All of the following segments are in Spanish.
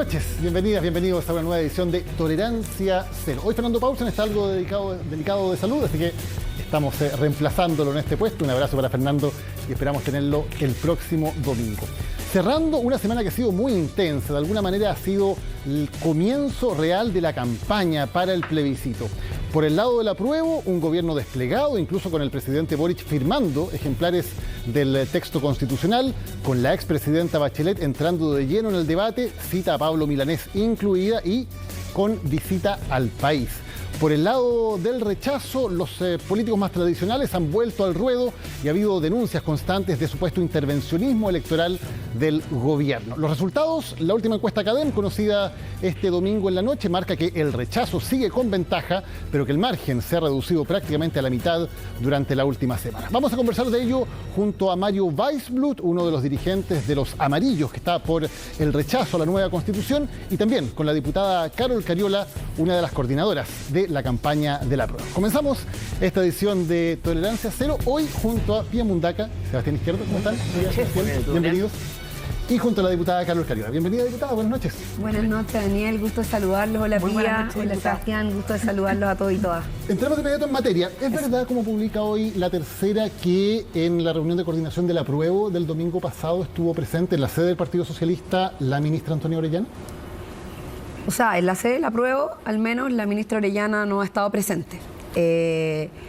noches, bienvenidas, bienvenidos a una nueva edición de Tolerancia Cero. Hoy Fernando Paulsen está algo delicado de salud, así que estamos reemplazándolo en este puesto. Un abrazo para Fernando y esperamos tenerlo el próximo domingo. Cerrando una semana que ha sido muy intensa, de alguna manera ha sido el comienzo real de la campaña para el plebiscito. Por el lado del apruebo, un gobierno desplegado, incluso con el presidente Boric firmando ejemplares del texto constitucional, con la expresidenta Bachelet entrando de lleno en el debate, cita a Pablo Milanés incluida y con visita al país. Por el lado del rechazo, los políticos más tradicionales han vuelto al ruedo y ha habido denuncias constantes de supuesto intervencionismo electoral del gobierno. Los resultados, la última encuesta CADEM, conocida este domingo en la noche, marca que el rechazo sigue con ventaja, pero que el margen se ha reducido prácticamente a la mitad durante la última semana. Vamos a conversar de ello junto a Mario Weissblut, uno de los dirigentes de los amarillos que está por el rechazo a la nueva constitución, y también con la diputada Carol Cariola, una de las coordinadoras de la campaña de la prueba. Comenzamos esta edición de Tolerancia Cero, hoy junto a Pía Mundaca, Sebastián Izquierdo, ¿cómo están? Bienvenidos. Y junto a la diputada Carol Cariola. Bienvenida, diputada, buenas noches. Buenas noches, Daniel, gusto de saludarlos. Hola, Pía, hola, Sebastián, gusto de saludarlos a todos y todas. Entramos de inmediato en materia. ¿Es verdad, como publica hoy La Tercera, que en la reunión de coordinación del apruebo del domingo pasado estuvo presente en la sede del Partido Socialista la ministra Antonia Orellana? O sea, en la sede del apruebo, al menos, la ministra Orellana no ha estado presente.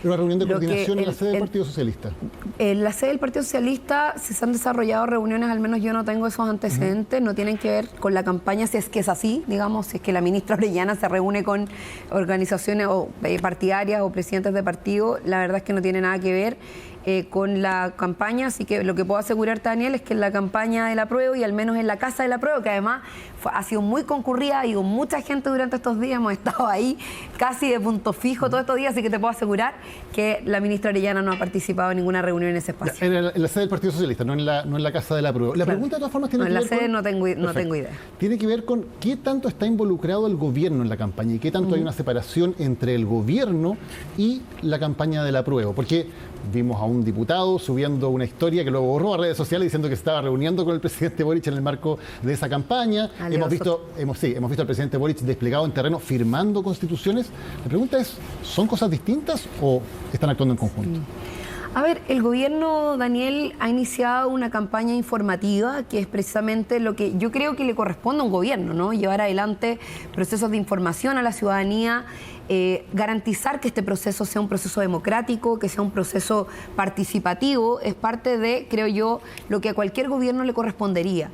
Una reunión de coordinación en la sede del Partido Socialista. En la sede del Partido Socialista se han desarrollado reuniones, al menos yo no tengo esos antecedentes, no tienen que ver con la campaña, si es que es así, digamos, si es que la ministra Orellana se reúne con organizaciones partidarias o presidentes de partido, la verdad es que no tiene nada que ver con la campaña, así que lo que puedo asegurarte, Daniel, es que en la campaña del apruebo y al menos en la casa del apruebo, que además ha sido muy concurrida y con mucha gente durante estos días, hemos estado ahí casi de punto fijo todos estos días, así que te puedo asegurar que la ministra Orellana no ha participado en ninguna reunión en ese espacio. En la sede del Partido Socialista, no en la casa del apruebo. La pregunta de todas formas tiene que ver con... En la sede no tengo idea. Tiene que ver con qué tanto está involucrado el gobierno en la campaña y qué tanto hay una separación entre el gobierno y la campaña del apruebo, porque vimos a un diputado subiendo una historia que luego borró a redes sociales diciendo que se estaba reuniendo con el presidente Boric en el marco de esa campaña. Hemos visto al presidente Boric desplegado en terreno firmando constituciones. La pregunta es, ¿son cosas distintas o están actuando en conjunto? A ver, el gobierno, Daniel, ha iniciado una campaña informativa que es precisamente lo que yo creo que le corresponde a un gobierno, ¿no? Llevar adelante procesos de información a la ciudadanía, garantizar que este proceso sea un proceso democrático, que sea un proceso participativo, es parte de, creo yo, lo que a cualquier gobierno le correspondería.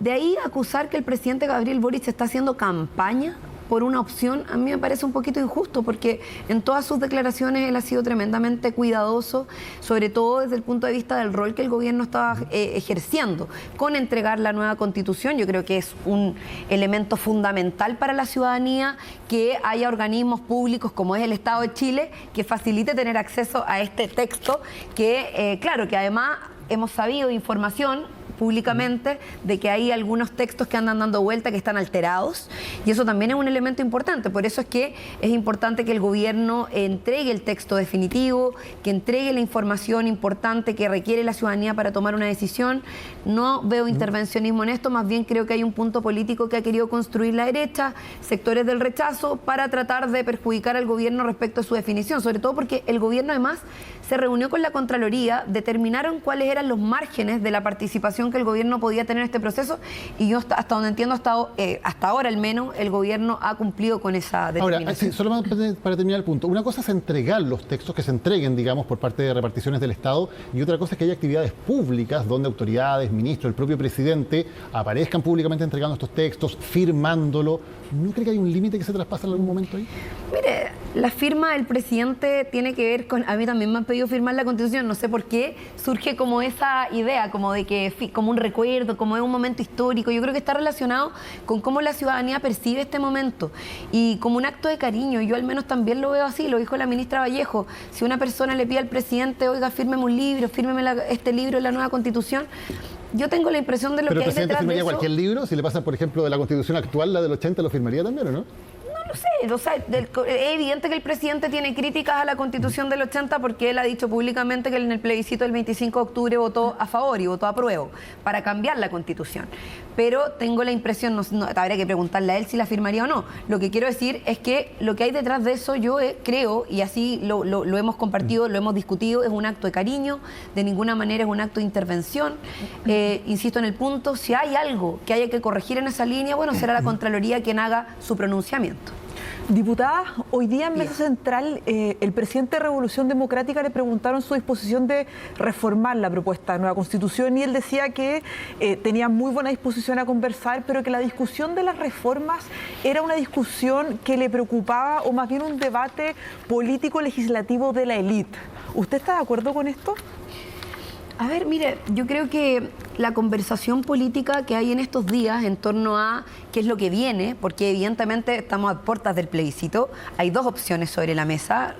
De ahí acusar que el presidente Gabriel Boric está haciendo campaña por una opción, a mí me parece un poquito injusto, porque en todas sus declaraciones él ha sido tremendamente cuidadoso, sobre todo desde el punto de vista del rol que el gobierno estaba ejerciendo con entregar la nueva constitución. Yo creo que es un elemento fundamental para la ciudadanía que haya organismos públicos como es el Estado de Chile que facilite tener acceso a este texto que, claro, que además hemos sabido información públicamente de que hay algunos textos que andan dando vuelta que están alterados, y eso también es un elemento importante. Por eso es que es importante que el gobierno entregue el texto definitivo, que entregue la información importante que requiere la ciudadanía para tomar una decisión. No veo intervencionismo en esto, más bien creo que hay un punto político que ha querido construir la derecha, sectores del rechazo, para tratar de perjudicar al gobierno respecto a su definición, sobre todo porque el gobierno además se reunió con la Contraloría, determinaron cuáles eran los márgenes de la participación que el gobierno podía tener en este proceso, y yo hasta donde entiendo, hasta ahora al menos, el gobierno ha cumplido con esa determinación. Ahora, sí, solo para terminar el punto, una cosa es entregar los textos, que se entreguen, digamos, por parte de reparticiones del Estado, y otra cosa es que haya actividades públicas donde autoridades, ministros, el propio presidente aparezcan públicamente entregando estos textos, firmándolo. ¿No cree que hay un límite que se traspasa en algún momento ahí? Mire, la firma del presidente tiene que ver con... A mí también me han pedido firmar la Constitución, no sé por qué, surge como esa idea, como de que, como un recuerdo, como es un momento histórico. Yo creo que está relacionado con cómo la ciudadanía percibe este momento y como un acto de cariño. Yo al menos también lo veo así, lo dijo la ministra Vallejo. Si una persona le pide al presidente, oiga, fírmeme un libro, fírmeme este libro de la nueva Constitución, yo tengo la impresión de lo que hay detrás de eso. ¿Pero el presidente firmaría cualquier libro? Si le pasa, por ejemplo, de la Constitución actual, la del 80, ¿lo firmaría también o no? No lo sé, o sea, es evidente que el presidente tiene críticas a la Constitución del 80 porque él ha dicho públicamente que en el plebiscito del 25 de octubre votó a favor y votó a prueba para cambiar la Constitución. Pero tengo la impresión, habría que preguntarle a él si la firmaría o no. Lo que quiero decir es que lo que hay detrás de eso, yo creo, y así lo hemos compartido, lo hemos discutido, es un acto de cariño, de ninguna manera es un acto de intervención. Insisto en el punto, si hay algo que haya que corregir en esa línea, bueno, será la Contraloría quien haga su pronunciamiento. Diputada, hoy día en Mesa Central, el presidente de Revolución Democrática le preguntaron su disposición de reformar la propuesta de nueva Constitución y él decía que tenía muy buena disposición a conversar, pero que la discusión de las reformas era una discusión que le preocupaba o más bien un debate político-legislativo de la élite. ¿Usted está de acuerdo con esto? A ver, mire, yo creo que la conversación política que hay en estos días en torno a qué es lo que viene, porque evidentemente estamos a puertas del plebiscito, hay dos opciones sobre la mesa,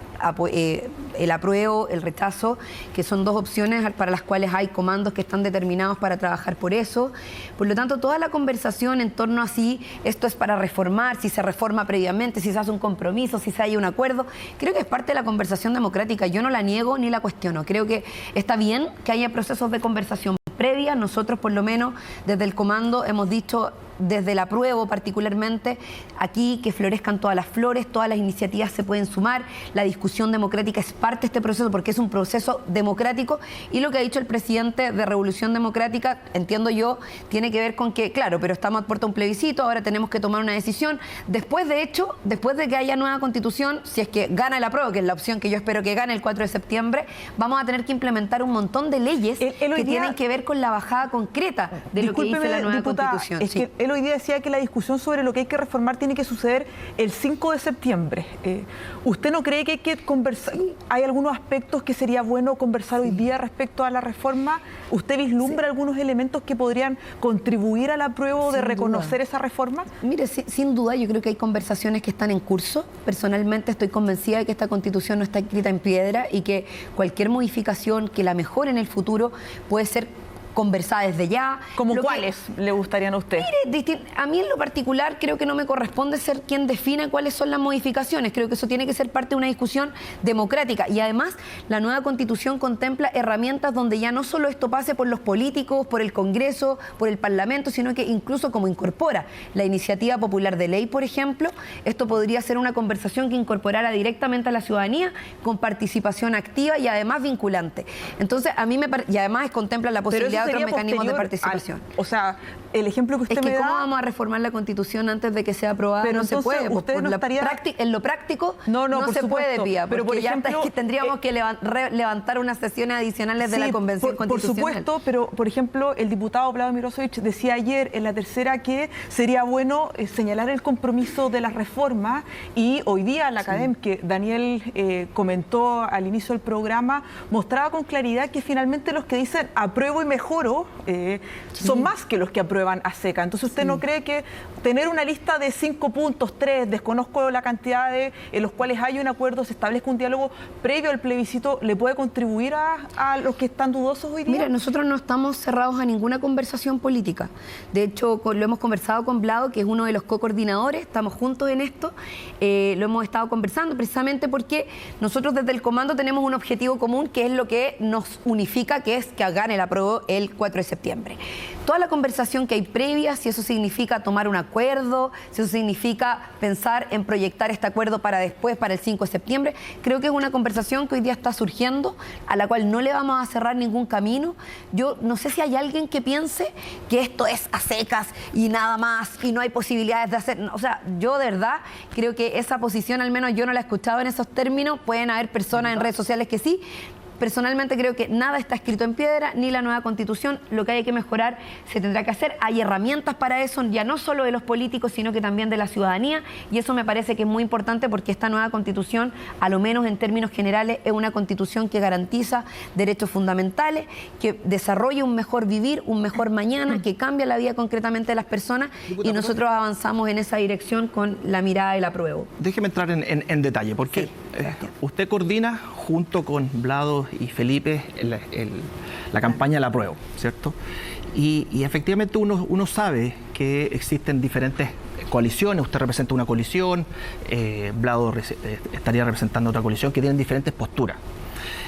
el apruebo, el rechazo, que son dos opciones para las cuales hay comandos que están determinados para trabajar por eso. Por lo tanto, toda la conversación en torno a si esto es para reformar, si se reforma previamente, si se hace un compromiso, si se hay un acuerdo, creo que es parte de la conversación democrática. Yo no la niego ni la cuestiono. Creo que está bien que haya procesos de conversación previa. Nosotros, por lo menos, desde el comando hemos dicho, desde el apruebo particularmente, aquí que florezcan todas las flores, todas las iniciativas se pueden sumar, la discusión democrática es parte de este proceso porque es un proceso democrático y lo que ha dicho el presidente de Revolución Democrática, entiendo yo, tiene que ver con que, claro, pero estamos a puerta de un plebiscito, ahora tenemos que tomar una decisión. Después, de hecho, después de que haya nueva constitución, si es que gana el apruebo, que es la opción que yo espero que gane el 4 de septiembre, vamos a tener que implementar un montón de leyes que tienen que ver con la bajada concreta de lo que dice la nueva constitución. Es que él hoy día decía que la discusión sobre lo que hay que reformar tiene que suceder el 5 de septiembre. ¿Usted no cree que hay que conversar? ¿Hay algunos aspectos que sería bueno conversar hoy día respecto a la reforma? ¿Usted vislumbra algunos elementos que podrían contribuir al apruebo de reconocer esa reforma? Mire, sin duda, yo creo que hay conversaciones que están en curso. Personalmente estoy convencida de que esta Constitución no está escrita en piedra y que cualquier modificación que la mejore en el futuro puede ser conversada desde ya. ¿Cómo cuáles le gustarían a usted? Mire, a mí en lo particular creo que no me corresponde ser quien defina cuáles son las modificaciones. Creo que eso tiene que ser parte de una discusión democrática. Y además, la nueva Constitución contempla herramientas donde ya no solo esto pase por los políticos, por el Congreso, por el Parlamento, sino que incluso como incorpora la iniciativa popular de ley, por ejemplo, esto podría ser una conversación que incorporara directamente a la ciudadanía con participación activa y además vinculante. Entonces, a mí y además contempla la posibilidad de otros mecanismos de participación. O sea, el ejemplo que usted me da... ¿Cómo vamos a reformar la Constitución antes de que sea aprobada? Pero no se puede. Usted no estaría... En lo práctico no se puede, Pía, porque pero por ejemplo, ya tendríamos que levantar unas sesiones adicionales de la Convención Constitucional. Por supuesto, pero por ejemplo, el diputado Vlado Mirosevic decía ayer en la tercera que sería bueno señalar el compromiso de las reformas y hoy día la CADEM, que Daniel comentó al inicio del programa, mostraba con claridad que finalmente los que dicen apruebo y mejoro son más que los que aprueban a seca. Entonces, ¿usted no cree que tener una lista de 5 puntos, 3, desconozco la cantidad en los cuales hay un acuerdo, se establezca un diálogo previo al plebiscito, le puede contribuir a los que están dudosos hoy día? Mira, nosotros no estamos cerrados a ninguna conversación política. De hecho, lo hemos conversado con Vlado, que es uno de los co-coordinadores, estamos juntos en esto, lo hemos estado conversando precisamente porque nosotros desde el comando tenemos un objetivo común que es lo que nos unifica, que es que gane el apruebo el 4 de septiembre. Toda la conversación que hay previa, si eso significa tomar un acuerdo, si eso significa pensar en proyectar este acuerdo para después, para el 5 de septiembre, creo que es una conversación que hoy día está surgiendo, a la cual no le vamos a cerrar ningún camino. Yo no sé si hay alguien que piense que esto es a secas y nada más y no hay posibilidades de hacer... O sea, yo de verdad creo que esa posición, al menos yo no la he escuchado en esos términos. Pueden haber personas en redes sociales que sí. Personalmente creo que nada está escrito en piedra, ni la nueva Constitución. Lo que hay que mejorar se tendrá que hacer. Hay herramientas para eso, ya no solo de los políticos, sino que también de la ciudadanía. Y eso me parece que es muy importante porque esta nueva Constitución, a lo menos en términos generales, es una Constitución que garantiza derechos fundamentales, que desarrolla un mejor vivir, un mejor mañana, que cambia la vida concretamente de las personas. Y nosotros avanzamos en esa dirección con la mirada del apruebo. Déjeme entrar en detalle, porque sí, usted coordina junto con Vlado y Felipe la campaña del apruebo, ¿cierto? Y efectivamente uno sabe que existen diferentes coaliciones, usted representa una coalición, Blado estaría representando otra coalición que tienen diferentes posturas.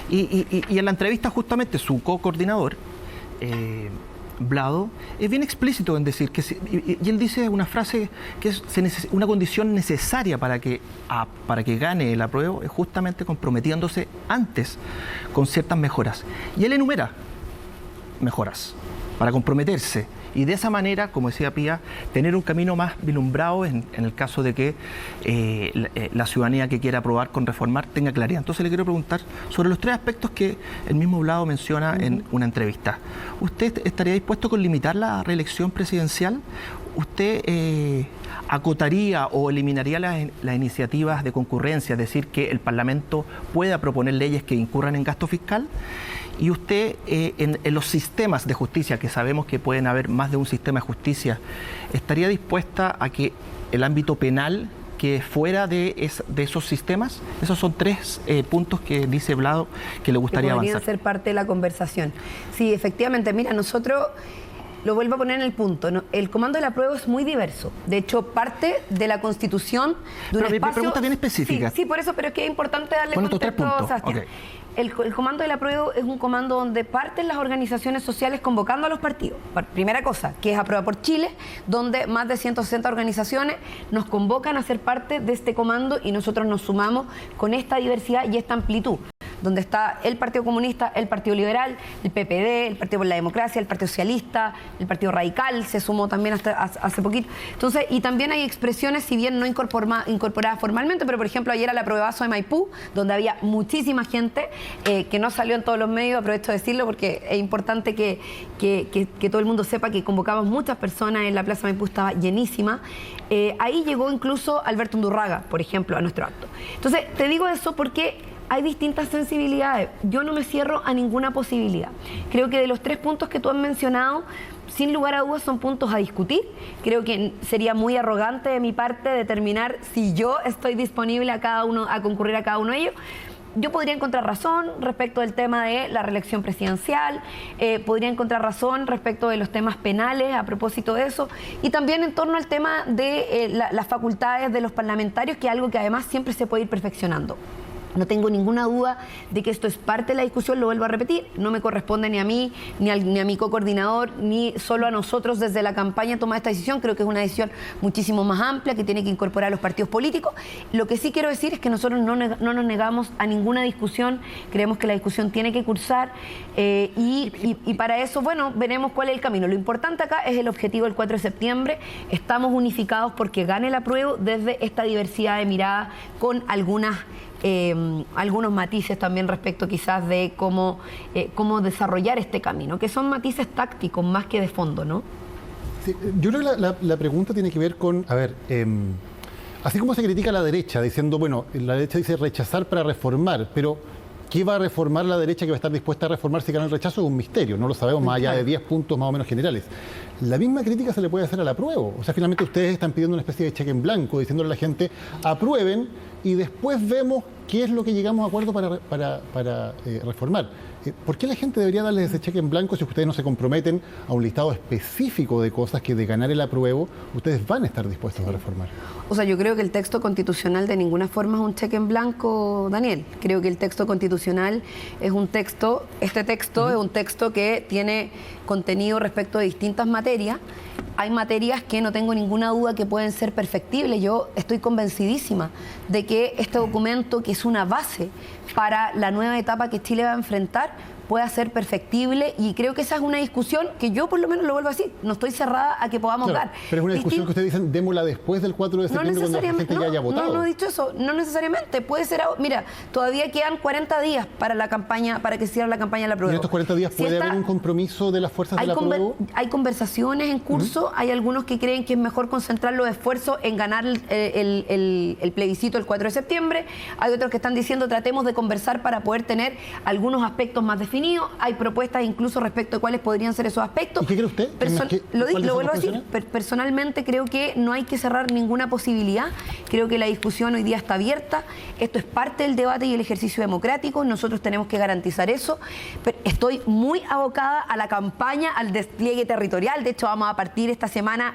Y en la entrevista justamente su co-coordinador, Blado, es bien explícito en decir que y él dice una frase que es una condición necesaria para que gane el apruebo, es justamente comprometiéndose antes con ciertas mejoras. Y él enumera mejoras para comprometerse y de esa manera, como decía Pía, tener un camino más vislumbrado en el caso de que la ciudadanía que quiera aprobar con reformar tenga claridad. Entonces le quiero preguntar sobre los 3 aspectos que el mismo Blado menciona en una entrevista. ¿Usted estaría dispuesto con limitar la reelección presidencial? ¿Usted acotaría o eliminaría las iniciativas de concurrencia, es decir, que el Parlamento pueda proponer leyes que incurran en gasto fiscal? Y usted, en los sistemas de justicia, que sabemos que pueden haber más de un sistema de justicia, ¿estaría dispuesta a que el ámbito penal quede fuera de esos sistemas? Esos son 3 puntos que dice Blado que le gustaría avanzar. Podrían ser parte de la conversación. Sí, efectivamente, mira, nosotros... Lo vuelvo a poner en el punto, ¿no? El comando del apruebo es muy diverso. De hecho, parte de la constitución de un espacio... Mi pregunta bien específica. Sí, por eso, pero es que es importante darle contexto a Sebastián. Okay. El comando del apruebo es un comando donde parten las organizaciones sociales convocando a los partidos. Primera cosa, que es Aprueba por Chile, donde más de 160 organizaciones nos convocan a ser parte de este comando y nosotros nos sumamos con esta diversidad y esta amplitud, donde está el Partido Comunista, el Partido Liberal, el PPD, el Partido por la Democracia, el Partido Socialista, el Partido Radical, se sumó también hasta hace poquito. Entonces, y también hay expresiones, si bien no incorporadas formalmente, pero por ejemplo ayer al apruebazo de Maipú, donde había muchísima gente que no salió en todos los medios, aprovecho de decirlo porque es importante que todo el mundo sepa que convocamos muchas personas en la Plaza Maipú, estaba llenísima. Ahí llegó incluso Alberto Undurraga, por ejemplo, a nuestro acto. Entonces, te digo eso porque... hay distintas sensibilidades. Yo no me cierro a ninguna posibilidad. Creo que de los 3 puntos que tú has mencionado, sin lugar a dudas son puntos a discutir. Creo que sería muy arrogante de mi parte determinar si yo estoy disponible a concurrir a cada uno de ellos. Yo podría encontrar razón respecto del tema de la reelección presidencial, podría encontrar razón respecto de los temas penales a propósito de eso, y también en torno al tema de las facultades de los parlamentarios, que es algo que además siempre se puede ir perfeccionando. No tengo ninguna duda de que esto es parte de la discusión, lo vuelvo a repetir, no me corresponde ni a mí, ni a mi co-coordinador, ni solo a nosotros desde la campaña tomar esta decisión. Creo que es una decisión muchísimo más amplia que tiene que incorporar a los partidos políticos. Lo que sí quiero decir es que nosotros no nos negamos a ninguna discusión, creemos que la discusión tiene que cursar y para eso, bueno, veremos cuál es el camino. Lo importante acá es el objetivo del 4 de septiembre, estamos unificados porque gane el apruebo desde esta diversidad de mirada con algunos matices también respecto quizás de cómo desarrollar este camino, que son matices tácticos más que de fondo, ¿no? Sí, yo creo que la pregunta tiene que ver con, así como se critica a la derecha, diciendo, bueno, la derecha dice rechazar para reformar, pero ¿qué va a reformar la derecha que va a estar dispuesta a reformar si gana el rechazo? Es un misterio, no lo sabemos, más allá de 10 puntos más o menos generales. La misma crítica se le puede hacer al apruebo. O sea, finalmente ustedes están pidiendo una especie de cheque en blanco, diciéndole a la gente, aprueben y después vemos qué es lo que llegamos a acuerdo para reformar. ¿Por qué la gente debería darles ese cheque en blanco si ustedes no se comprometen a un listado específico de cosas que de ganar el apruebo ustedes van a estar dispuestos a reformar? O sea, yo creo que el texto constitucional de ninguna forma es un cheque en blanco, Daniel. Creo que el texto constitucional es un texto, es un texto que tiene contenido respecto de distintas materias. Hay materias que no tengo ninguna duda que pueden ser perfectibles. Yo estoy convencidísima de que este documento, que es una base para la nueva etapa que Chile va a enfrentar, pueda ser perfectible, y creo que esa es una discusión que yo por lo menos lo vuelvo a decir, no estoy cerrada a que podamos dar. Pero es una discusión que ustedes dicen, démosla después del 4 de septiembre cuando la gente ya haya votado. No he dicho eso, no necesariamente, puede ser, mira, todavía quedan 40 días para la campaña, para que cierre la campaña de la apruebo. ¿Y en estos 40 días puede haber un compromiso de las fuerzas de la apruebo? Hay conversaciones en curso, hay algunos que creen que es mejor concentrar los esfuerzos en ganar el plebiscito el 4 de septiembre, hay otros que están diciendo tratemos de conversar para poder tener algunos aspectos más definidos. definido, hay propuestas incluso respecto de cuáles podrían ser esos aspectos. ¿Y qué cree usted? Lo vuelvo a decir, personalmente creo que no hay que cerrar ninguna posibilidad, creo que la discusión hoy día está abierta, esto es parte del debate y el ejercicio democrático, nosotros tenemos que garantizar eso, pero estoy muy abocada a la campaña, al despliegue territorial, de hecho vamos a partir esta semana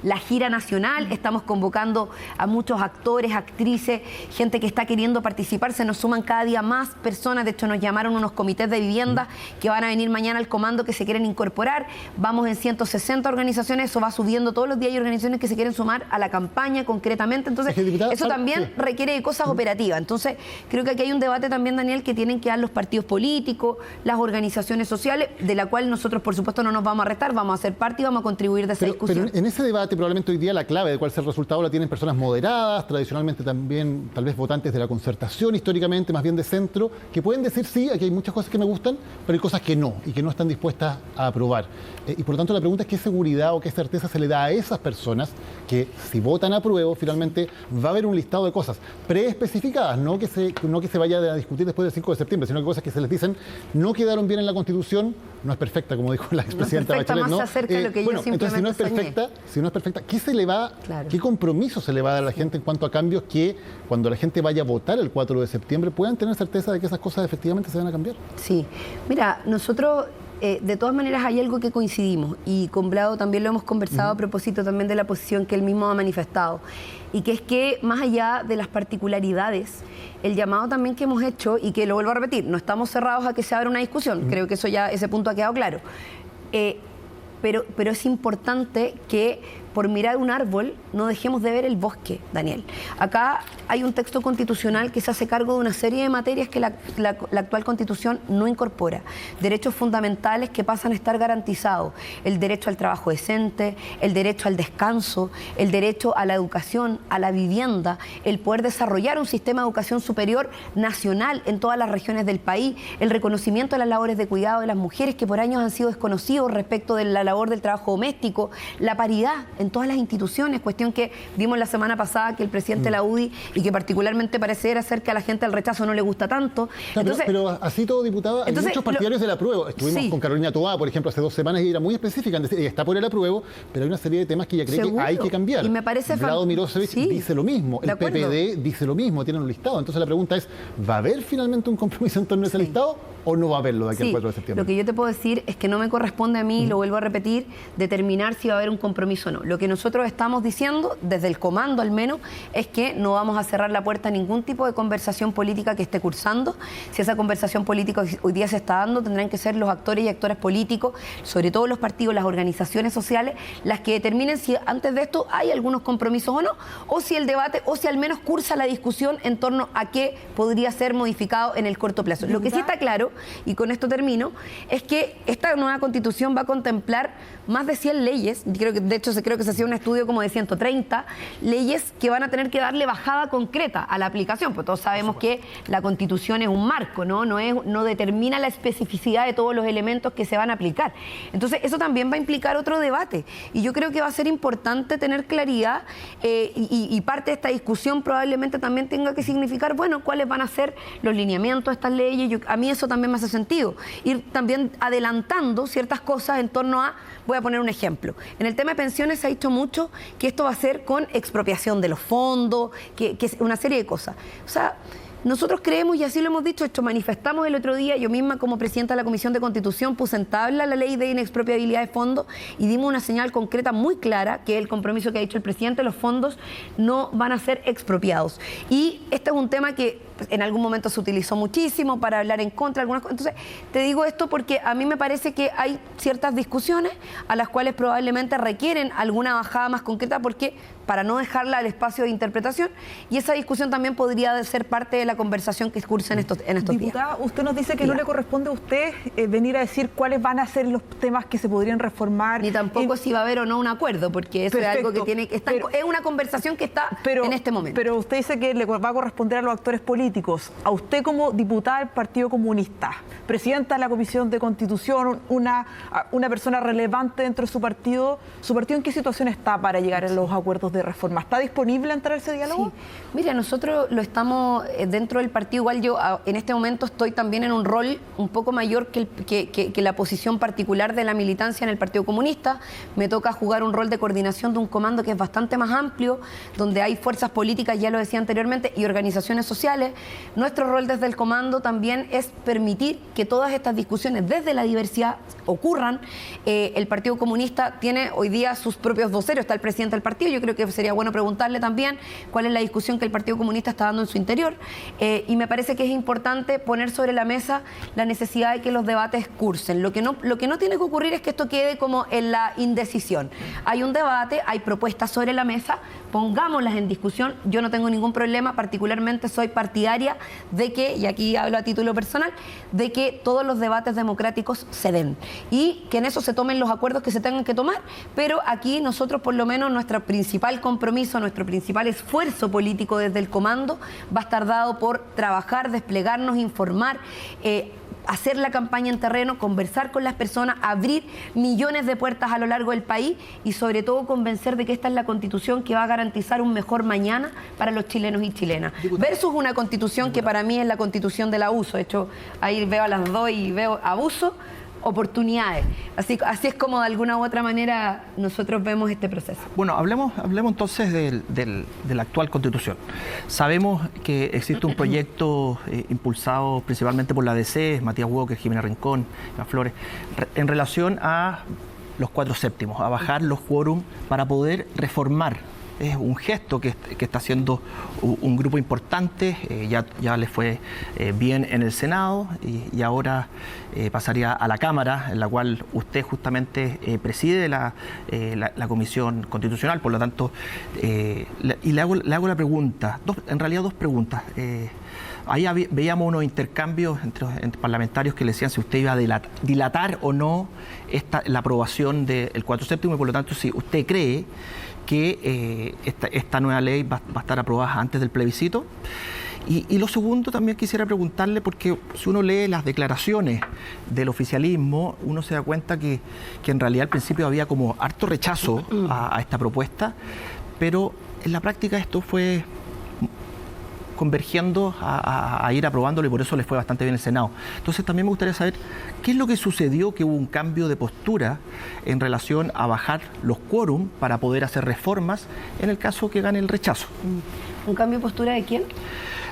la gira nacional, estamos convocando a muchos actores, actrices, gente que está queriendo participar, se nos suman cada día más personas, de hecho nos llamaron unos comités de vivienda que van a venir mañana al comando que se quieren incorporar, vamos en 160 organizaciones, eso va subiendo todos los días, hay organizaciones que se quieren sumar a la campaña concretamente, entonces eso también requiere de cosas operativas, entonces creo que aquí hay un debate también, Daniel, que tienen que dar los partidos políticos, las organizaciones sociales, de la cual nosotros por supuesto no nos vamos a restar, vamos a ser parte y vamos a contribuir de esa discusión. Pero en ese debate probablemente hoy día la clave de cuál sea el resultado la tienen personas moderadas, tradicionalmente también tal vez votantes de la Concertación, históricamente más bien de centro, que pueden decir sí, aquí hay muchas cosas que me gustan, pero hay cosas que no y que no están dispuestas a aprobar. Y por lo tanto la pregunta es qué seguridad o qué certeza se le da a esas personas que si votan a apruebo finalmente va a haber un listado de cosas preespecificadas, no que se vaya a discutir después del 5 de septiembre, sino que cosas que se les dicen no quedaron bien en la Constitución, no es perfecta, como dijo la expresidenta Bachelet, ¿no? Bueno, entonces si no es perfecta, ¿qué se le va, qué compromiso se le va a dar a la gente en cuanto a cambios que cuando la gente vaya a votar el 4 de septiembre puedan tener certeza de que esas cosas efectivamente se van a cambiar? Sí, mira, nosotros de todas maneras hay algo que coincidimos y con Blado también lo hemos conversado a propósito también de la posición que él mismo ha manifestado y que es que más allá de las particularidades, el llamado también que hemos hecho y que lo vuelvo a repetir, no estamos cerrados a que se abra una discusión, creo que eso ya, ese punto ha quedado claro, pero es importante que por mirar un árbol no dejemos de ver el bosque, Daniel. Acá hay un texto constitucional que se hace cargo de una serie de materias que la actual Constitución no incorpora. Derechos fundamentales que pasan a estar garantizados. El derecho al trabajo decente, el derecho al descanso, el derecho a la educación, a la vivienda, el poder desarrollar un sistema de educación superior nacional en todas las regiones del país, el reconocimiento de las labores de cuidado de las mujeres que por años han sido desconocidos respecto de la labor del trabajo doméstico, la paridad en todas las instituciones, cuestión que vimos la semana pasada que el presidente de la UDI y que particularmente parece ser que a la gente el rechazo no le gusta tanto. Claro, entonces, pero así todo, diputada, hay muchos partidarios del apruebo. Estuvimos con Carolina Toá, por ejemplo, hace 2 semanas y era muy específica en decir, ella está por el apruebo, pero hay una serie de temas que ella cree que hay que cambiar. Y me parece Vlado Mirosevic dice lo mismo, el PPD dice lo mismo, tienen un listado. Entonces la pregunta es, ¿va a haber finalmente un compromiso en torno a ese listado o no va a haberlo de aquí al 4 de septiembre? Lo que yo te puedo decir es que no me corresponde a mí, lo vuelvo a repetir, determinar si va a haber un compromiso o no. Lo que nosotros estamos diciendo, desde el comando al menos, es que no vamos a cerrar la puerta a ningún tipo de conversación política que esté cursando. Si esa conversación política hoy día se está dando, tendrán que ser los actores y actores políticos, sobre todo los partidos, las organizaciones sociales, las que determinen si antes de esto hay algunos compromisos o no, o si el debate, o si al menos cursa la discusión en torno a qué podría ser modificado en el corto plazo. Lo que sí está claro, y con esto termino, es que esta nueva Constitución va a contemplar más de 100 leyes, de hecho creo que se hacía un estudio como de 130 leyes que van a tener que darle bajada concreta a la aplicación, porque todos sabemos que la Constitución es un marco, no determina la especificidad de todos los elementos que se van a aplicar. Entonces eso también va a implicar otro debate y yo creo que va a ser importante tener claridad y parte de esta discusión probablemente también tenga que significar, bueno, cuáles van a ser los lineamientos de estas leyes. A mí eso también me hace sentido, ir también adelantando ciertas cosas en torno a, voy a poner un ejemplo, en el tema de pensiones se ha dicho mucho que esto va a ser con expropiación de los fondos, que es una serie de cosas. O sea, nosotros creemos, y así lo hemos dicho, esto manifestamos el otro día, yo misma como presidenta de la Comisión de Constitución puse en tabla la ley de inexpropiabilidad de fondos y dimos una señal concreta muy clara, que es el compromiso que ha dicho el presidente, los fondos no van a ser expropiados. Y este es un tema que en algún momento se utilizó muchísimo para hablar en contra de algunas cosas. Entonces, te digo esto porque a mí me parece que hay ciertas discusiones a las cuales probablemente requieren alguna bajada más concreta porque para no dejarla al espacio de interpretación, y esa discusión también podría ser parte de la conversación que cursa en estos días. Diputada, usted nos dice que no le corresponde a usted venir a decir cuáles van a ser los temas que se podrían reformar. Ni tampoco si va a haber o no un acuerdo, porque eso es algo que tiene que estar, es una conversación que está en este momento. Pero usted dice que le va a corresponder a los actores políticos políticos, a usted como diputada del Partido Comunista, presidenta de la Comisión de Constitución, una persona relevante dentro de su partido ¿en qué situación está para llegar a los acuerdos de reforma? ¿Está disponible a entrar a ese diálogo? Sí. Mira, nosotros lo estamos dentro del partido, igual yo en este momento estoy también en un rol un poco mayor que la posición particular de la militancia en el Partido Comunista. Me toca jugar un rol de coordinación de un comando que es bastante más amplio, donde hay fuerzas políticas, ya lo decía anteriormente, y organizaciones sociales. Nuestro rol desde el comando también es permitir que todas estas discusiones desde la diversidad ocurran. El Partido Comunista tiene hoy día sus propios voceros, está el presidente del partido, yo creo que sería bueno preguntarle también cuál es la discusión que el Partido Comunista está dando en su interior, y me parece que es importante poner sobre la mesa la necesidad de que los debates cursen. Lo que no tiene que ocurrir es que esto quede como en la indecisión. Hay un debate, hay propuestas sobre la mesa, pongámoslas en discusión. Yo no tengo ningún problema, particularmente soy partidaria de que, y aquí hablo a título personal, de que todos los debates democráticos se den y que en eso se tomen los acuerdos que se tengan que tomar, pero aquí nosotros, por lo menos, nuestro principal compromiso, nuestro principal esfuerzo político desde el comando va a estar dado por trabajar, desplegarnos, informar, hacer la campaña en terreno, conversar con las personas, abrir millones de puertas a lo largo del país y sobre todo convencer de que esta es la Constitución que va a garantizar un mejor mañana para los chilenos y chilenas. Versus una Constitución que para mí es la Constitución del abuso. De hecho, ahí veo a las dos y veo abuso, oportunidades. Así es como de alguna u otra manera nosotros vemos este proceso. Bueno, hablemos entonces de la actual Constitución. Sabemos que existe un proyecto impulsado principalmente por la ADC, Matías Walker, Jimena Rincón, Iván Flores, en relación a los 4 séptimos, a bajar los quórum para poder reformar. Es un gesto que está haciendo un grupo importante, ya le fue bien en el Senado y ahora pasaría a la Cámara, en la cual usted justamente preside la Comisión Constitucional. Por lo tanto, y le hago la pregunta, en realidad dos preguntas. Ahí veíamos unos intercambios entre parlamentarios que le decían si usted iba a dilatar o no la aprobación del 4 séptimo y por lo tanto si usted cree que esta nueva ley va a estar aprobada antes del plebiscito. Y lo segundo, también quisiera preguntarle, porque si uno lee las declaraciones del oficialismo, uno se da cuenta que en realidad al principio había como harto rechazo a esta propuesta, pero en la práctica esto fue convergiendo a ir aprobándolo y por eso les fue bastante bien el Senado. Entonces también me gustaría saber qué es lo que sucedió, que hubo un cambio de postura en relación a bajar los quórum para poder hacer reformas en el caso que gane el rechazo. ¿Un cambio de postura de quién?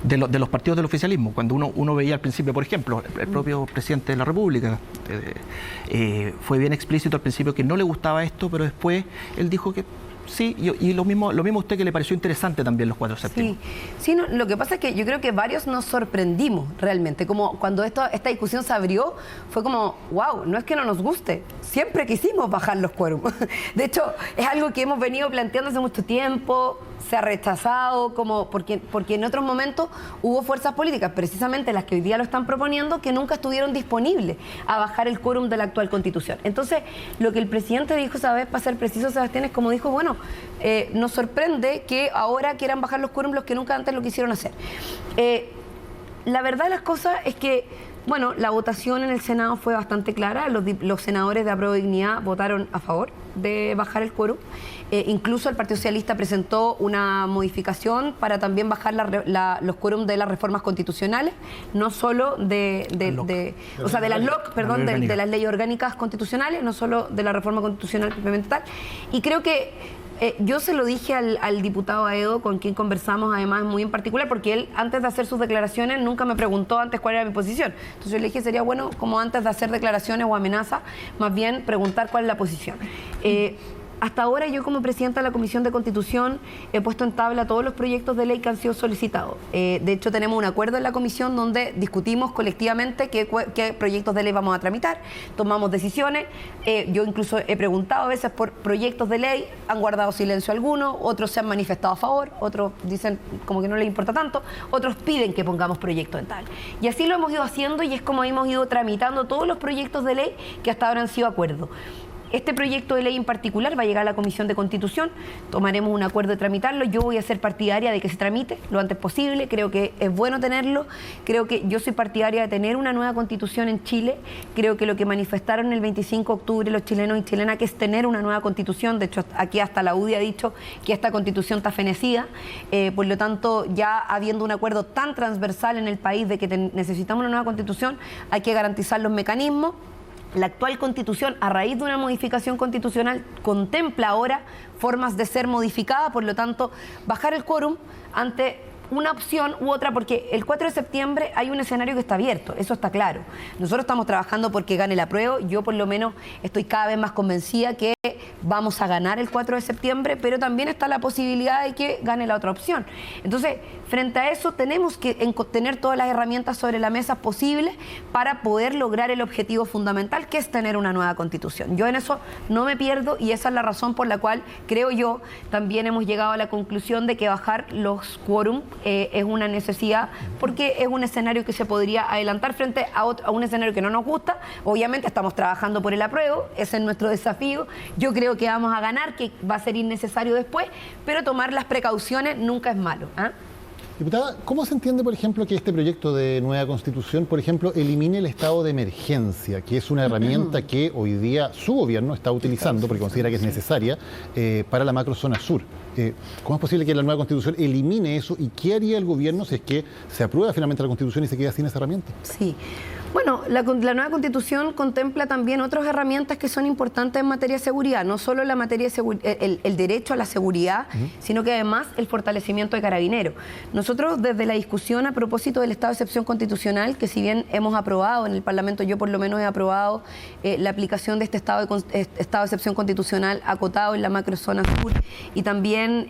De los partidos del oficialismo. Cuando uno veía al principio, por ejemplo, el propio presidente de la República fue bien explícito al principio que no le gustaba esto, pero después él dijo que sí, y lo mismo a usted, que le pareció interesante también los 4 séptimos. Sí, no, lo que pasa es que yo creo que varios nos sorprendimos realmente, como cuando esta discusión se abrió, fue como, wow, no es que no nos guste, siempre quisimos bajar los quórum. De hecho, es algo que hemos venido planteando hace mucho tiempo, se ha rechazado, porque en otros momentos hubo fuerzas políticas, precisamente las que hoy día lo están proponiendo, que nunca estuvieron disponibles a bajar el quórum de la actual Constitución. Entonces, lo que el presidente dijo esa vez, para ser preciso, Sebastián, es como dijo, bueno, nos sorprende que ahora quieran bajar los quórum los que nunca antes lo quisieron hacer. La verdad de las cosas es que, bueno, la votación en el Senado fue bastante clara. Los senadores de Apruebo Dignidad votaron a favor de bajar el quórum. Incluso el Partido Socialista presentó una modificación para también bajar los quórum de las reformas constitucionales, no solo de las LOC, perdón, de las leyes orgánicas constitucionales, no solo de la reforma constitucional propiamente tal. Y creo que yo se lo dije al diputado Aedo, con quien conversamos además muy en particular, porque él antes de hacer sus declaraciones nunca me preguntó antes cuál era mi posición. Entonces yo le dije, sería bueno, como antes de hacer declaraciones o amenazas, más bien preguntar cuál es la posición. Hasta ahora yo, como presidenta de la Comisión de Constitución, he puesto en tabla todos los proyectos de ley que han sido solicitados. De hecho, tenemos un acuerdo en la comisión donde discutimos colectivamente qué proyectos de ley vamos a tramitar, tomamos decisiones. Yo incluso he preguntado a veces por proyectos de ley, han guardado silencio algunos, otros se han manifestado a favor, otros dicen como que no les importa tanto, otros piden que pongamos proyectos en tal. Y así lo hemos ido haciendo y es como hemos ido tramitando todos los proyectos de ley que hasta ahora han sido acuerdos. Este proyecto de ley en particular va a llegar a la Comisión de Constitución, tomaremos un acuerdo de tramitarlo. Yo voy a ser partidaria de que se tramite lo antes posible, creo que es bueno tenerlo, creo que yo soy partidaria de tener una nueva Constitución en Chile, creo que lo que manifestaron el 25 de octubre los chilenos y chilenas que es tener una nueva Constitución, de hecho aquí hasta la UDI ha dicho que esta Constitución está fenecida, por lo tanto ya habiendo un acuerdo tan transversal en el país de que necesitamos una nueva Constitución, hay que garantizar los mecanismos. La actual Constitución, a raíz de una modificación constitucional, contempla ahora formas de ser modificada, por lo tanto, bajar el quórum ante una opción u otra, porque el 4 de septiembre hay un escenario que está abierto, eso está claro. Nosotros estamos trabajando porque gane el apruebo, yo por lo menos estoy cada vez más convencida que vamos a ganar el 4 de septiembre, pero también está la posibilidad de que gane la otra opción. Entonces, frente a eso, tenemos que tener todas las herramientas sobre la mesa posibles para poder lograr el objetivo fundamental, que es tener una nueva Constitución. Yo en eso no me pierdo y esa es la razón por la cual, creo yo, también hemos llegado a la conclusión de que bajar los quórum es una necesidad, porque es un escenario que se podría adelantar frente a un escenario que no nos gusta. Obviamente estamos trabajando por el apruebo, ese es nuestro desafío. Yo creo que vamos a ganar, que va a ser innecesario después, pero tomar las precauciones nunca es malo. Diputada, ¿cómo se entiende, por ejemplo, que este proyecto de nueva Constitución, por ejemplo, elimine el estado de emergencia, que es una herramienta que hoy día su gobierno está utilizando, porque considera que es necesaria, para la macrozona sur? ¿Cómo es posible que la nueva Constitución elimine eso? ¿Y qué haría el gobierno si es que se aprueba finalmente la Constitución y se queda sin esa herramienta? Sí. Bueno, la nueva Constitución contempla también otras herramientas que son importantes en materia de seguridad, no solo la materia de el derecho a la seguridad, sino que además el fortalecimiento de Carabineros. Nosotros desde la discusión a propósito del estado de excepción constitucional, que si bien hemos aprobado en el Parlamento, yo por lo menos he aprobado la aplicación de este estado de excepción constitucional acotado en la macrozona sur y también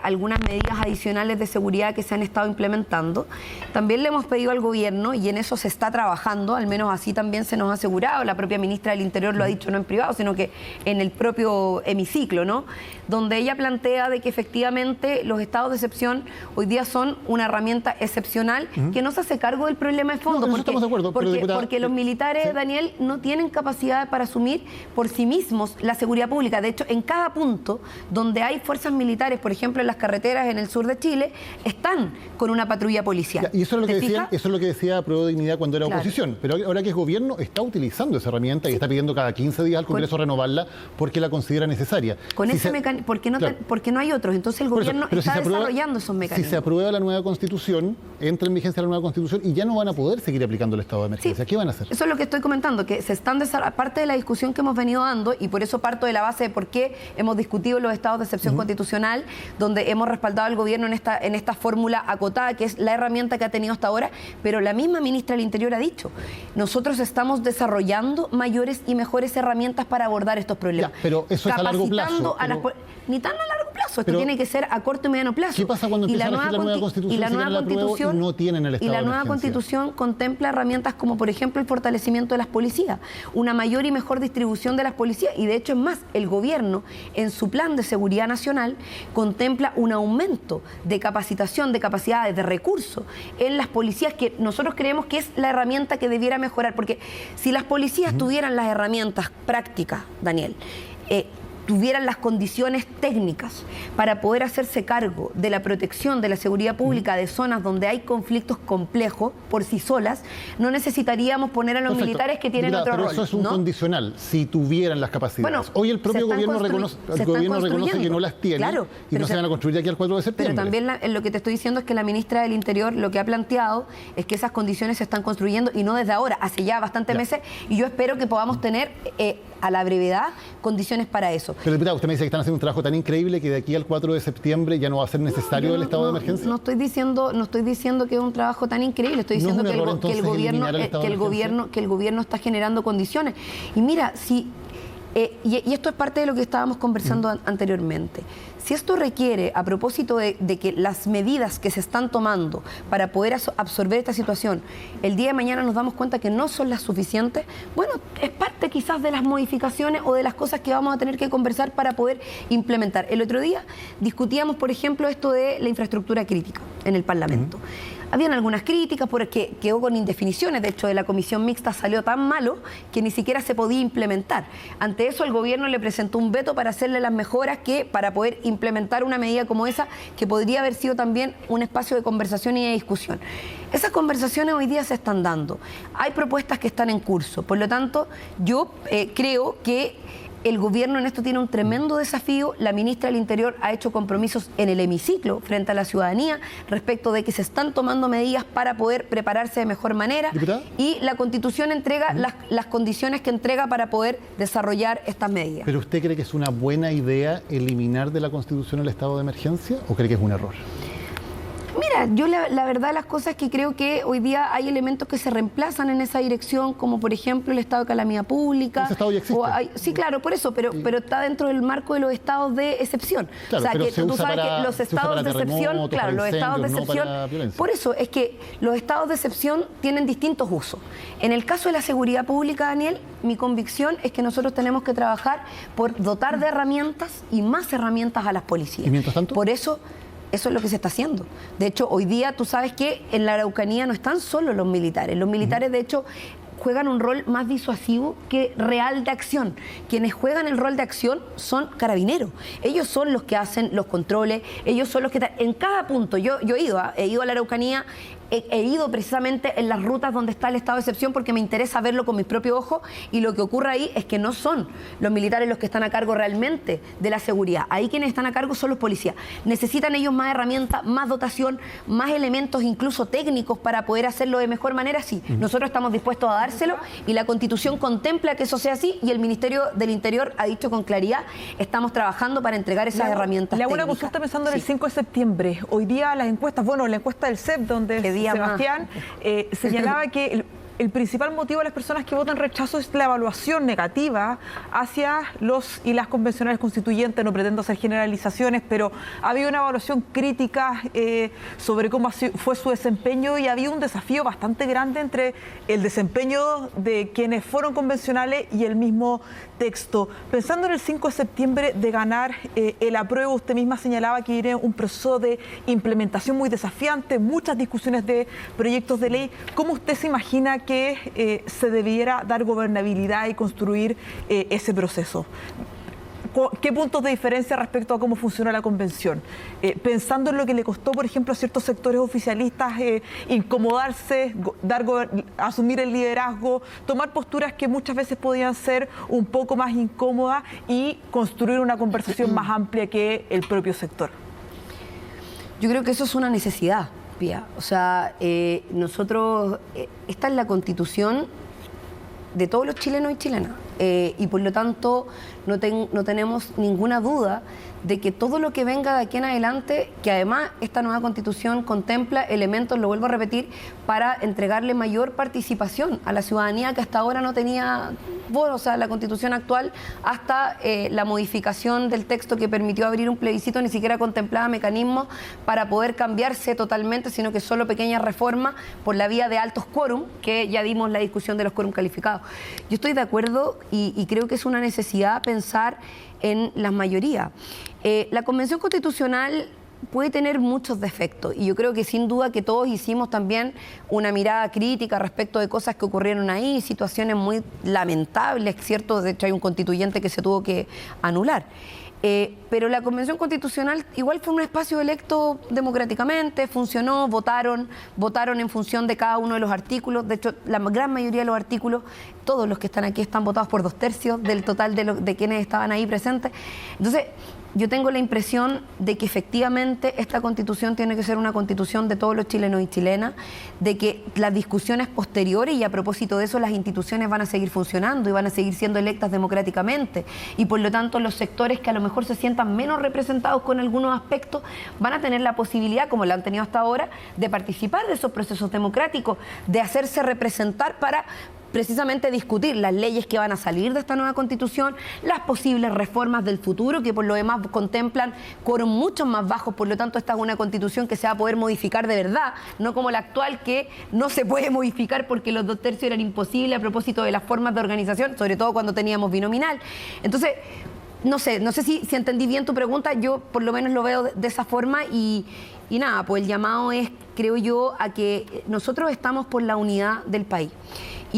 algunas medidas adicionales de seguridad que se han estado implementando, también le hemos pedido al gobierno, y en eso se está trabajando, al menos así también se nos ha asegurado, la propia ministra del Interior lo ha dicho no en privado, sino que en el propio hemiciclo, ¿no? Donde ella plantea de que efectivamente los estados de excepción hoy día son una herramienta excepcional que no se hace cargo del problema de fondo, porque los militares, ¿sí? Daniel, no tienen capacidad para asumir por sí mismos la seguridad pública. De hecho, en cada punto donde hay fuerzas militares, por ejemplo en las carreteras en el sur de Chile, están con una patrulla policial. Y eso es lo que decía Prueba de Dignidad cuando era oposición. Pero ahora que es gobierno, está utilizando esa herramienta y está pidiendo cada 15 días al Congreso renovarla porque la considera necesaria. Con ese mecanismo, porque no hay otros. Entonces el gobierno está desarrollando esos mecanismos. Si se aprueba la nueva Constitución, entra en vigencia la nueva Constitución y ya no van a poder seguir aplicando el estado de emergencia. Sí, ¿qué van a hacer? Eso es lo que estoy comentando, que se están parte de la discusión que hemos venido dando, y por eso parto de la base de por qué hemos discutido los estados de excepción constitucional, donde hemos respaldado al gobierno en esta fórmula acotada, que es la herramienta que ha tenido hasta ahora, pero la misma ministra del Interior ha dicho, nosotros estamos desarrollando mayores y mejores herramientas para abordar estos problemas. Ya, pero eso es a largo plazo. Ni tan a largo plazo, esto tiene que ser a corto y mediano plazo. ¿Qué pasa cuando empieza a regir la nueva Constitución y no tienen el estado de emergencia? Y la nueva Constitución contempla herramientas como, por ejemplo, el fortalecimiento de las policías, una mayor y mejor distribución de las policías, y de hecho es más, el gobierno en su plan de seguridad nacional contempla un aumento de capacitación, de capacidades, de recursos en las policías, que nosotros creemos que es la herramienta que debiera mejorar, porque si las policías tuvieran las herramientas prácticas, Daniel, tuvieran las condiciones técnicas para poder hacerse cargo de la protección de la seguridad pública de zonas donde hay conflictos complejos por sí solas, no necesitaríamos poner a los militares que tienen otro rol. Pero eso es un condicional, si tuvieran las capacidades. Bueno, hoy el propio gobierno reconoce que no las tiene, claro, y no se van a construir de aquí al 4 de septiembre. Pero también lo que te estoy diciendo es que la ministra del Interior lo que ha planteado es que esas condiciones se están construyendo, y no desde ahora, hace ya bastantes meses, y yo espero que podamos tener a la brevedad condiciones para eso. Pero diputada, usted me dice que están haciendo un trabajo tan increíble que de aquí al 4 de septiembre ya no va a ser necesario el estado de emergencia. No estoy diciendo que es un trabajo tan increíble, estoy diciendo que el gobierno está generando condiciones. Y mira, y esto es parte de lo que estábamos conversando anteriormente. Si esto requiere, a propósito de que las medidas que se están tomando para poder absorber esta situación, el día de mañana nos damos cuenta que no son las suficientes, bueno, es parte quizás de las modificaciones o de las cosas que vamos a tener que conversar para poder implementar. El otro día discutíamos, por ejemplo, esto de la infraestructura crítica en el Parlamento. Habían algunas críticas porque quedó con indefiniciones, de hecho de la comisión mixta salió tan malo que ni siquiera se podía implementar. Ante eso el gobierno le presentó un veto para hacerle las mejoras para poder implementar una medida como esa, que podría haber sido también un espacio de conversación y de discusión. Esas conversaciones hoy día se están dando. Hay propuestas que están en curso. Por lo tanto, yo creo que el gobierno en esto tiene un tremendo desafío. La ministra del Interior ha hecho compromisos en el hemiciclo frente a la ciudadanía respecto de que se están tomando medidas para poder prepararse de mejor manera. ¿Diputada? Y la Constitución entrega las condiciones que entrega para poder desarrollar estas medidas. ¿Pero usted cree que es una buena idea eliminar de la Constitución el estado de emergencia o cree que es un error? Mira, yo la verdad las cosas es que creo que hoy día hay elementos que se reemplazan en esa dirección, como por ejemplo el estado de calamidad pública. Ese estado ya existe. Sí, claro, por eso, pero está dentro del marco de los estados de excepción. Claro, o sea, pero que se tú usa sabes para- que los se usa estados para de excepción, terremotos, claro, para los estados de incendios, no excepción, para violencia. por eso es que los estados de excepción tienen distintos usos. En el caso de la seguridad pública, Daniel, mi convicción es que nosotros tenemos que trabajar por dotar de herramientas y más herramientas a las policías. ¿Y mientras tanto? Por eso es lo que se está haciendo. De hecho, hoy día tú sabes que en la Araucanía no están solo los militares. Los militares, de hecho, juegan un rol más disuasivo que real de acción. Quienes juegan el rol de acción son carabineros. Ellos son los que hacen los controles, ellos son los que... En cada punto, yo he ido a la Araucanía, he ido precisamente en las rutas donde está el estado de excepción porque me interesa verlo con mis propios ojos, y lo que ocurre ahí es que no son los militares los que están a cargo realmente de la seguridad. Ahí quienes están a cargo son los policías. Necesitan ellos más herramientas, más dotación, más elementos incluso técnicos para poder hacerlo de mejor manera. Sí, nosotros estamos dispuestos a dárselo y la Constitución contempla que eso sea así, y el Ministerio del Interior ha dicho con claridad, estamos trabajando para entregar esas herramientas Le hago una técnicas. consulta pensando en el Sí. 5 de septiembre. Hoy día las encuestas, bueno, la encuesta del CEP, donde día Sebastián señalaba que el principal motivo de las personas que votan rechazo es la evaluación negativa hacia los y las convencionales constituyentes. No pretendo hacer generalizaciones, pero había una evaluación crítica sobre cómo fue su desempeño, y había un desafío bastante grande entre el desempeño de quienes fueron convencionales y el mismo texto. Pensando en el 5 de septiembre de ganar el apruebo, usted misma señalaba que viene un proceso de implementación muy desafiante, muchas discusiones de proyectos de ley. ¿Cómo usted se imagina que se debiera dar gobernabilidad y construir ese proceso? ¿Qué puntos de diferencia respecto a cómo funciona la convención? Pensando en lo que le costó, por ejemplo, a ciertos sectores oficialistas incomodarse, asumir el liderazgo, tomar posturas que muchas veces podían ser un poco más incómodas y construir una conversación más amplia que el propio sector. Yo creo que eso es una necesidad, Pía. O sea, nosotros, esta es la Constitución de todos los chilenos y chilenas. Y por lo tanto no tenemos ninguna duda de que todo lo que venga de aquí en adelante, que además esta nueva Constitución contempla elementos, lo vuelvo a repetir, para entregarle mayor participación a la ciudadanía que hasta ahora no tenía voz. O sea, la Constitución actual, hasta la modificación del texto que permitió abrir un plebiscito, ni siquiera contemplaba mecanismos para poder cambiarse totalmente, sino que solo pequeñas reformas por la vía de altos quórum, que ya dimos la discusión de los quórum calificados. Yo estoy de acuerdo y creo que es una necesidad pensar en las mayorías. La Convención Constitucional puede tener muchos defectos, y yo creo que sin duda que todos hicimos también una mirada crítica respecto de cosas que ocurrieron ahí, situaciones muy lamentables, ¿cierto? De hecho hay un constituyente que se tuvo que anular. Pero la Convención Constitucional igual fue un espacio electo democráticamente, funcionó, votaron en función de cada uno de los artículos. De hecho, la gran mayoría de los artículos, todos los que están aquí están votados por 2/3 del total de quienes estaban ahí presentes. Entonces, yo tengo la impresión de que efectivamente esta Constitución tiene que ser una Constitución de todos los chilenos y chilenas, de que las discusiones posteriores, y a propósito de eso, las instituciones van a seguir funcionando y van a seguir siendo electas democráticamente, y por lo tanto los sectores que a lo mejor se sientan menos representados con algunos aspectos van a tener la posibilidad, como la han tenido hasta ahora, de participar de esos procesos democráticos, de hacerse representar para precisamente discutir las leyes que van a salir de esta nueva Constitución, las posibles reformas del futuro, que por lo demás contemplan quórum mucho más bajos. Por lo tanto, esta es una Constitución que se va a poder modificar de verdad, no como la actual, que no se puede modificar porque los 2/3 eran imposibles a propósito de las formas de organización, sobre todo cuando teníamos binominal. Entonces, no sé si entendí bien tu pregunta. Yo por lo menos lo veo de esa forma, y Y nada, pues el llamado es, creo yo, a que nosotros estamos por la unidad del país.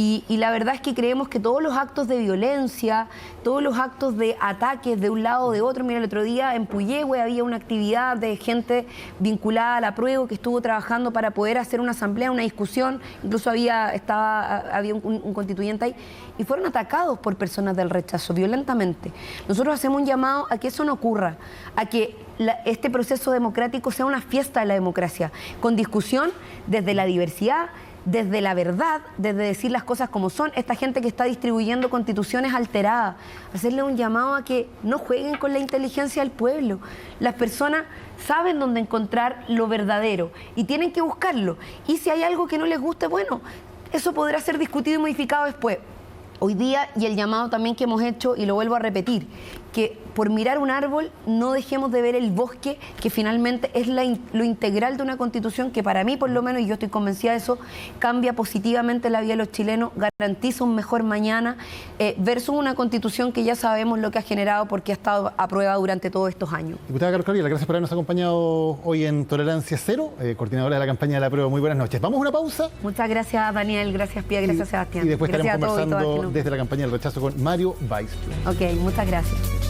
Y la verdad es que creemos que todos los actos de violencia, todos los actos de ataques de un lado o de otro, mira, el otro día en Puyehue había una actividad de gente vinculada al apruebo que estuvo trabajando para poder hacer una asamblea, una discusión, incluso había un constituyente ahí, y fueron atacados por personas del rechazo violentamente. Nosotros hacemos un llamado a que eso no ocurra, a que este proceso democrático sea una fiesta de la democracia, con discusión desde la diversidad, desde la verdad, desde decir las cosas como son. Esta gente que está distribuyendo constituciones alteradas, hacerle un llamado a que no jueguen con la inteligencia del pueblo. Las personas saben dónde encontrar lo verdadero y tienen que buscarlo. Y si hay algo que no les guste, bueno, eso podrá ser discutido y modificado después. Hoy día, y el llamado también que hemos hecho, y lo vuelvo a repetir, que por mirar un árbol no dejemos de ver el bosque, que finalmente es lo integral de una constitución que para mí, por lo menos, y yo estoy convencida de eso, cambia positivamente la vida de los chilenos, garantiza un mejor mañana, versus una constitución que ya sabemos lo que ha generado porque ha estado a prueba durante todos estos años. Diputada Carol Carriela, gracias por habernos acompañado hoy en Tolerancia Cero, coordinadora de la campaña de la prueba. Muy buenas noches. Vamos a una pausa. Muchas gracias, Daniel, gracias, Pía, gracias, Sebastián. Y después gracias estaremos a todos y todas conversando que desde la campaña del rechazo con Mario Weiss. Ok, muchas gracias.